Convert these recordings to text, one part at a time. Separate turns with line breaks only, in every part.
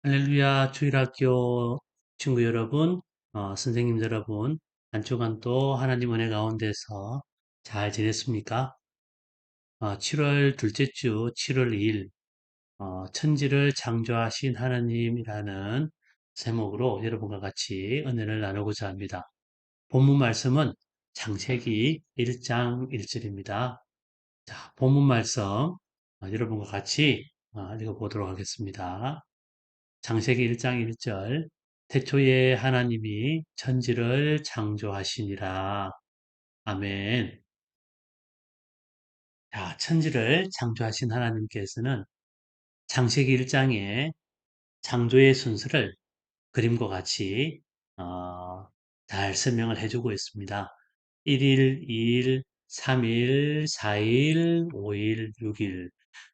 할렐루야, 주일학교 친구 여러분, 선생님 여러분, 한 주간 또 하나님 은혜 가운데서 잘 지냈습니까? 7월 둘째 주, 7월 2일, 천지를 창조하신 하나님이라는 제목으로 여러분과 같이 은혜를 나누고자 합니다. 본문 말씀은 창세기 1장 1절입니다. 자, 본문 말씀, 여러분과 같이 읽어보도록 하겠습니다. 창세기 1장 1절 태초에 하나님이 천지를 창조하시니라. 아멘. 자, 천지를 창조하신 하나님께서는 창세기 1장에 창조의 순서를 그림과 같이 어, 잘 설명을 해주고 있습니다. 1일, 2일, 3일, 4일, 5일, 6일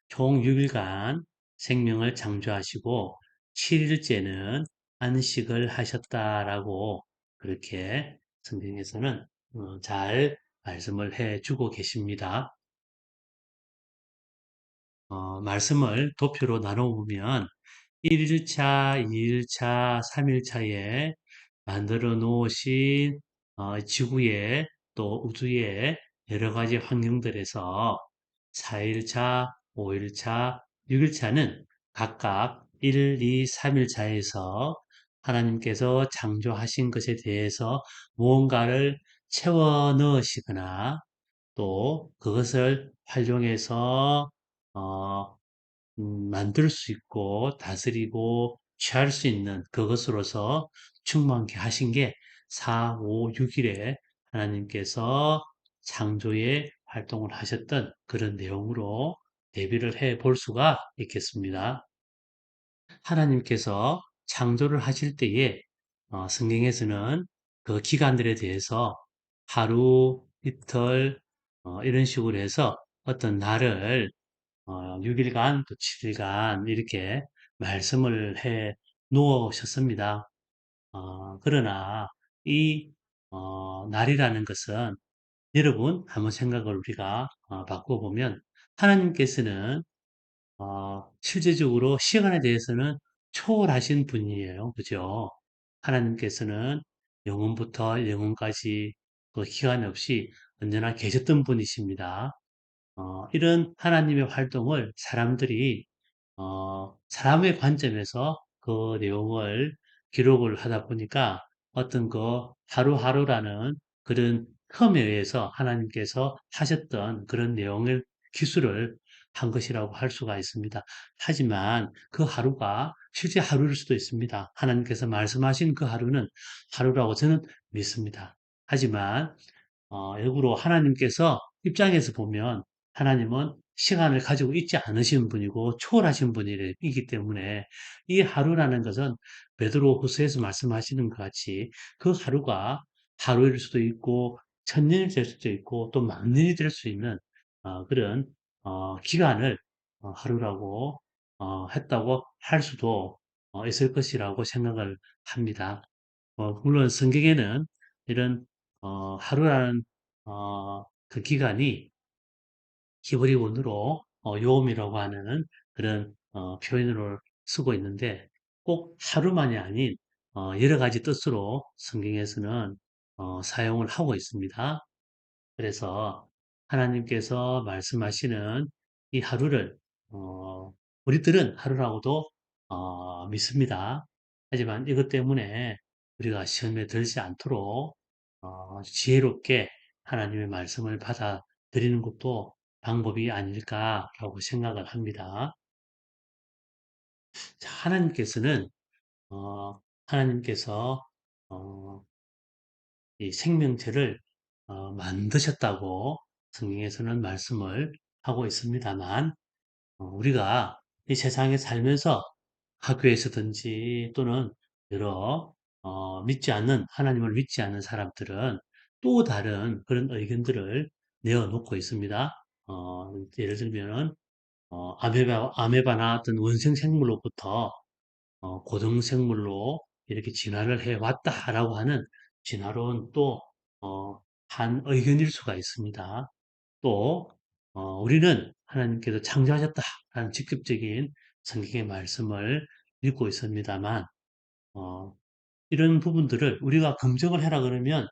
총 6일간 생명을 창조하시고 7일째는 안식을 하셨다라고 그렇게 성경에서는 잘 말씀을 해주고 계십니다. 말씀을 도표로 나눠보면 1일차, 2일차, 3일차에 만들어 놓으신 지구의 또 우주의 여러 가지 환경들에서 4일차, 5일차, 6일차는 각각 1, 2, 3일차에서 하나님께서 창조하신 것에 대해서 무언가를 채워 넣으시거나 또 그것을 활용해서 어, 만들 수 있고 다스리고 취할 수 있는 그것으로서 충만케 하신 게 4, 5, 6일에 하나님께서 창조의 활동을 하셨던 그런 내용으로 대비를 해 볼 수가 있겠습니다. 하나님께서 창조를 하실 때에 성경에서는 그 기간들에 대해서 하루, 이틀 이런 식으로 해서 어떤 날을 6일간 또 7일간 이렇게 말씀을 해 놓으셨습니다. 그러나 이 날이라는 것은 여러분 한번 생각을 우리가 바꿔보면 하나님께서는 실제적으로 시간에 대해서는 초월하신 분이에요. 그죠? 하나님께서는 영원부터 영원까지 그 기간 없이 언제나 계셨던 분이십니다. 이런 하나님의 활동을 사람들이 사람의 관점에서 그 내용을 기록을 하다 보니까 어떤 그 하루하루라는 그런 흠에 의해서 하나님께서 하셨던 그런 내용을 기술을 한 것이라고 할 수가 있습니다. 하지만 그 하루가 실제 하루일 수도 있습니다. 하나님께서 말씀하신 그 하루는 하루라고 저는 믿습니다. 하지만 역으로 하나님께서 입장에서 보면 하나님은 시간을 가지고 있지 않으신 분이고 초월하신 분이기 때문에 이 하루라는 것은 베드로 후서에서 말씀하시는 것 같이 그 하루가 하루일 수도 있고 천년이 될 수도 있고 또 만년이 될 수 있는 그런 기간을 하루라고 했다고 할 수도 있을 것이라고 생각을 합니다. 물론 성경에는 이런 하루라는 그 기간이 히브리文으로 요음이라고 하는 그런 표현으로 쓰고 있는데 꼭 하루만이 아닌 여러 가지 뜻으로 성경에서는 사용을 하고 있습니다. 그래서 하나님께서 말씀하시는 이 하루를 우리들은 하루라고도 믿습니다. 하지만 이것 때문에 우리가 시험에 들지 않도록 지혜롭게 하나님의 말씀을 받아들이는 것도 방법이 아닐까라고 생각을 합니다. 자, 어, 하나님께서 어, 이 생명체를 만드셨다고 성경에서는 말씀을 하고 있습니다만 우리가 이 세상에 살면서 학교에서든지 또는 여러 믿지 않는 하나님을 믿지 않는 사람들은 또 다른 그런 의견들을 내어놓고 있습니다. 예를 들면은 아메바나 어떤 원생 생물로부터 고등생물로 이렇게 진화를 해왔다라고 하는 진화론 또, 한 의견일 수가 있습니다. 또, 우리는 하나님께서 창조하셨다라는 직접적인 성경의 말씀을 믿고 있습니다만, 어, 이런 부분들을 우리가 검증을 해라 그러면,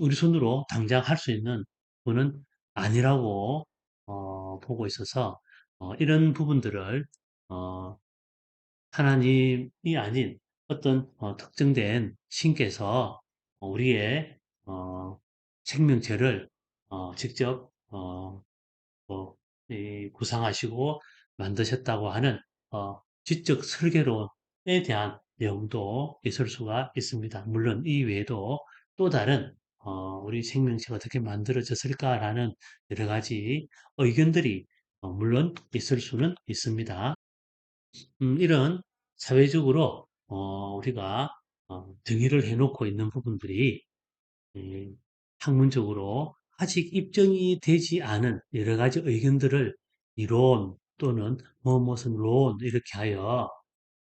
우리 손으로 당장 할 수 있는 부분은 아니라고, 보고 있어서, 이런 부분들을, 어, 하나님이 아닌 어떤 특정된 신께서 우리의 생명체를 직접 뭐, 이 구상하시고 만드셨다고 하는 지적 설계론에 대한 내용도 있을 수가 있습니다. 물론 이 외에도 또 다른 우리 생명체가 어떻게 만들어졌을까라는 여러 가지 의견들이 물론 있을 수는 있습니다. 이런 사회적으로 우리가 정의를 해놓고 있는 부분들이 음, 학문적으로 아직 입증이 되지 않은 여러 가지 의견들을 이론 또는 무슨 론 이렇게 하여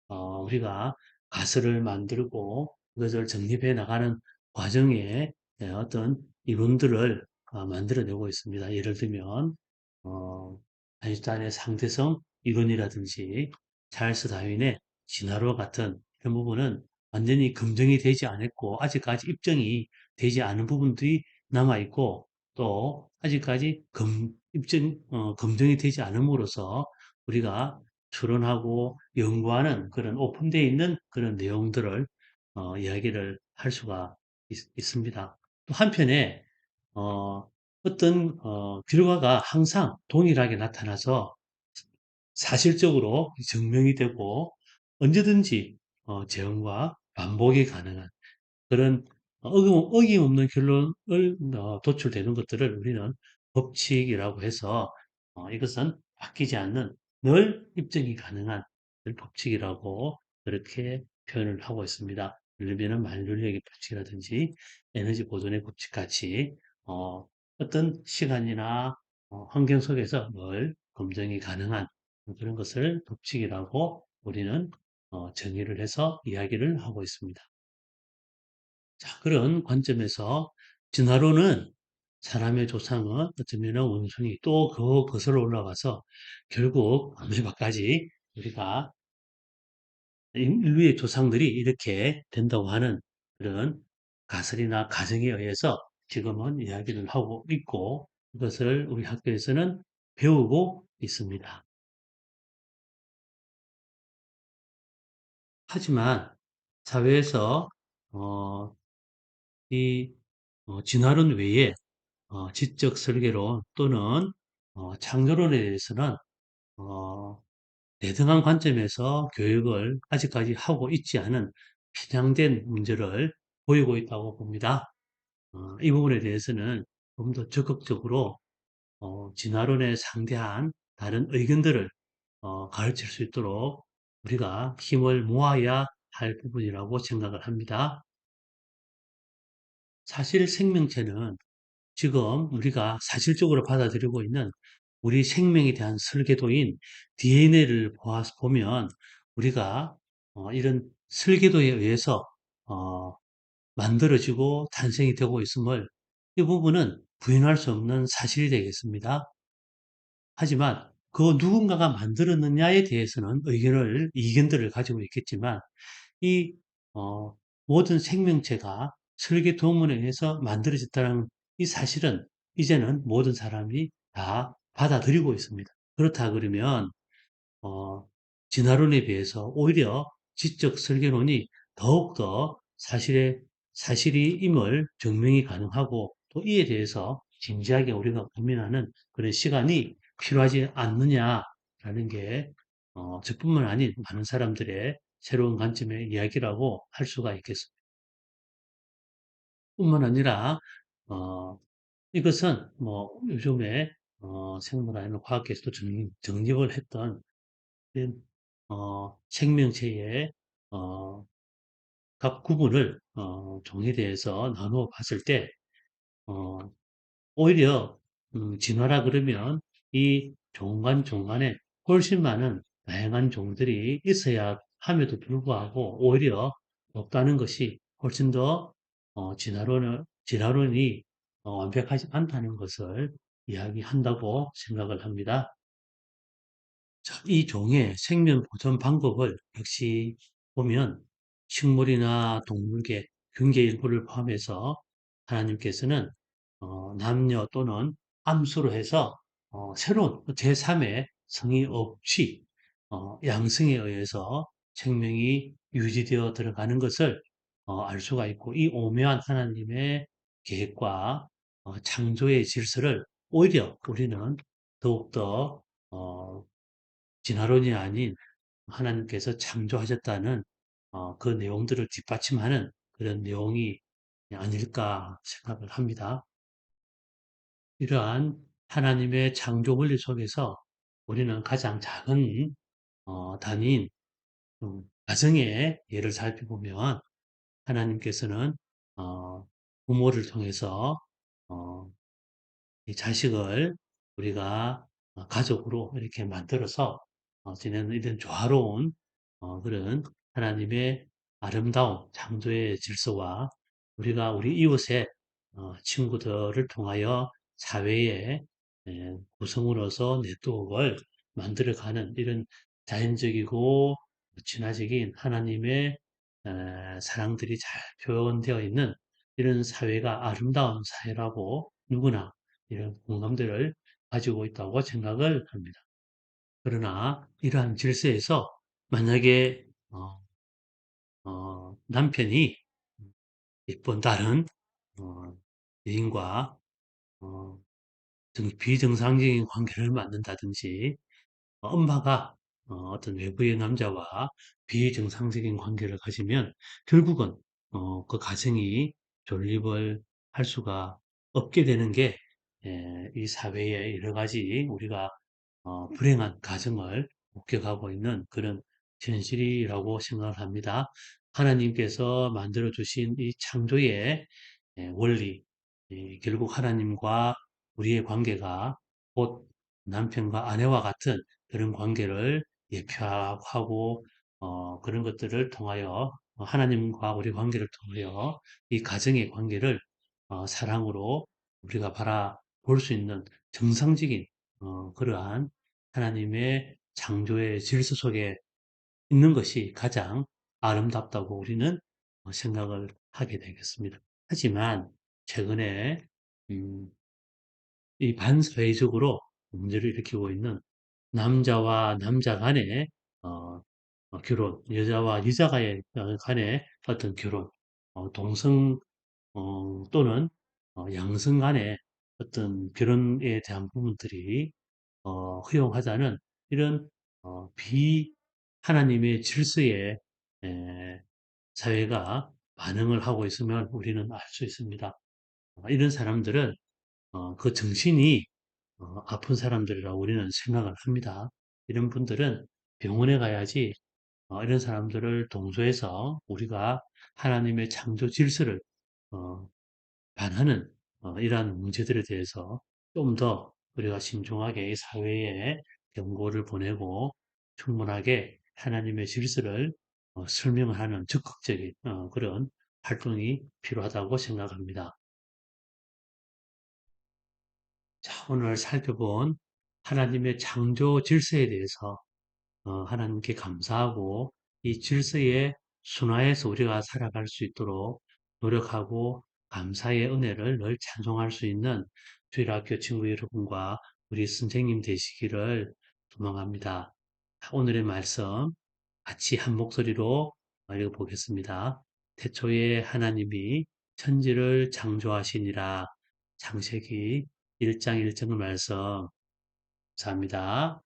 우리가 가설을 만들고 그것을 정립해 나가는 과정에 어떤 이론들을 만들어내고 있습니다. 예를 들면 어, 아인슈타인의 상대성 이론이라든지 찰스 다윈의 진화론 같은 이런 부분은 완전히 검증이 되지 않았고 아직까지 입증이 되지 않은 부분들이 남아 있고 또 아직까지 검증이 되지 않음으로써 우리가 추론하고 연구하는 그런 오픈되어 있는 그런 내용들을 이야기를 할 수가 습니다 또 한편에 어떤 결과가 항상 동일하게 나타나서 사실적으로 증명이 되고 언제든지 재현과 반복이 가능한 그런 어김없는 결론을 도출되는 것들을 우리는 법칙이라고 해서 이것은 바뀌지 않는 늘 입증이 가능한 법칙이라고 그렇게 표현을 하고 있습니다. 예를 들면 만류력의 법칙이라든지 에너지 보존의 법칙 같이 어떤 시간이나 환경 속에서 늘 검증이 가능한 그런 것을 법칙이라고 우리는 정의를 해서 이야기를 하고 있습니다. 자, 그런 관점에서 진화론은 사람의 조상은 어쩌면 원숭이 또 그 거슬러 올라가서 결국 아메바까지 우리가 인류의 조상들이 이렇게 된다고 하는 그런 가설이나 가정에 의해서 지금은 이야기를 하고 있고 이것을 우리 학교에서는 배우고 있습니다. 하지만 사회에서 어, 이 진화론 외에 지적 설계론 또는 창조론에 대해서는 어, 대등한 관점에서 교육을 아직까지 하고 있지 않은 편향된 문제를 보이고 있다고 봅니다. 이 부분에 대해서는 좀 더 적극적으로 진화론에 상대한 다른 의견들을 가르칠 수 있도록 우리가 힘을 모아야 할 부분이라고 생각을 합니다. 사실 생명체는 지금 우리가 사실적으로 받아들이고 있는 우리 생명에 대한 설계도인 DNA를 보면 우리가 이런 설계도에 의해서 어, 만들어지고 탄생이 되고 있음을 이 부분은 부인할 수 없는 사실이 되겠습니다. 하지만 그 누군가가 만들었느냐에 대해서는 이견들을 가지고 있겠지만 이 모든 생명체가 설계 도문에 의해서 만들어졌다는 이 사실은 이제는 모든 사람이 다 받아들이고 있습니다. 그렇다 그러면 어, 진화론에 비해서 오히려 지적 설계론이 더욱더 사실임을 증명이 가능하고 또 이에 대해서 진지하게 우리가 고민하는 그런 시간이 필요하지 않느냐라는 게 저뿐만 아닌 많은 사람들의 새로운 관점의 이야기라고 할 수가 있겠습니다. 뿐만 아니라 어, 이것은 뭐 요즘에 생물학이나 과학계에서도 정립을 했던 생명체의 어, 각 구분을 종에 대해서 나누어 봤을 때 어, 오히려 진화라 그러면 이 종간 종간에 훨씬 많은 다양한 종들이 있어야 함에도 불구하고 오히려 없다는 것이 훨씬 더 진화론이 완벽하지 않다는 것을 이야기한다고 생각을 합니다. 자, 이 종의 생명 보존 방법을 역시 보면 식물이나 동물계, 균계 일부를 포함해서 하나님께서는 남녀 또는 암수로 해서 새로운 제3의 성이 없이 양성에 의해서 생명이 유지되어 들어가는 것을 알 수가 있고 이 오묘한 하나님의 계획과 창조의 질서를 오히려 우리는 더욱더 진화론이 아닌 하나님께서 창조하셨다는 그 내용들을 뒷받침하는 그런 내용이 아닐까 생각을 합니다. 이러한 하나님의 창조 원리 속에서 우리는 가장 작은 단위인 가정의 예를 살펴보면 하나님께서는 부모를 통해서 어, 이 자식을 우리가 가족으로 이렇게 만들어서 지내는 이런 조화로운 그런 하나님의 아름다운 창조의 질서와 우리가 우리 이웃의 친구들을 통하여 사회의 구성으로서 네트워크를 만들어가는 이런 자연적이고 진화적인 하나님의 사랑들이 잘 표현되어 있는 이런 사회가 아름다운 사회라고 누구나 이런 공감대를 가지고 있다고 생각을 합니다. 그러나 이러한 질서에서 만약에 남편이 예쁜 다른 어, 여인과 어, 비정상적인 관계를 만든다든지 엄마가 떤 외부의 남자와 비정상적인 관계를 가지면 결국은 그 가정이 존립을 할 수가 없게 되는 게 이 사회의 여러 가지 우리가 불행한 가정을 목격하고 있는 그런 현실이라고 생각을 합니다. 하나님께서 만들어 주신 이 창조의 원리, 결국 하나님과 우리의 관계가 곧 남편과 아내와 같은 그런 관계를 예표하고 그런 것들을 통하여 하나님과 우리 관계를 통하여 이 가정의 관계를 사랑으로 우리가 바라볼 수 있는 정상적인 그러한 하나님의 창조의 질서 속에 있는 것이 가장 아름답다고 우리는 생각을 하게 되겠습니다. 하지만 최근에 음, 이 반사회적으로 문제를 일으키고 있는 남자와 남자 간의 결혼, 여자와 여자 간의 어떤 결혼, 동성 또는 양성 간의 어떤 결혼에 대한 부분들이 허용하자는 이런 하나님의 질서에 사회가 반응을 하고 있으면 우리는 알 수 있습니다. 이런 사람들은 그 정신이 아픈 사람들이라고 우리는 생각을 합니다. 이런 분들은 병원에 가야지 이런 사람들을 동조해서 우리가 하나님의 창조 질서를 어, 반하는 이러한 문제들에 대해서 좀 더 우리가 신중하게 이 사회에 경고를 보내고 충분하게 하나님의 질서를 설명을 하는 적극적인 그런 활동이 필요하다고 생각합니다. 자, 오늘 살펴본 하나님의 창조 질서에 대해서 하나님께 감사하고 이 질서의 순화에서 우리가 살아갈 수 있도록 노력하고 감사의 은혜를 늘 찬송할 수 있는 주일학교 친구 여러분과 우리 선생님 되시기를 소망합니다. 오늘의 말씀 같이 한 목소리로 읽어보겠습니다. 태초에 하나님이 천지를 창조하시니라. 창세기 1장 1절 말씀 감사합니다.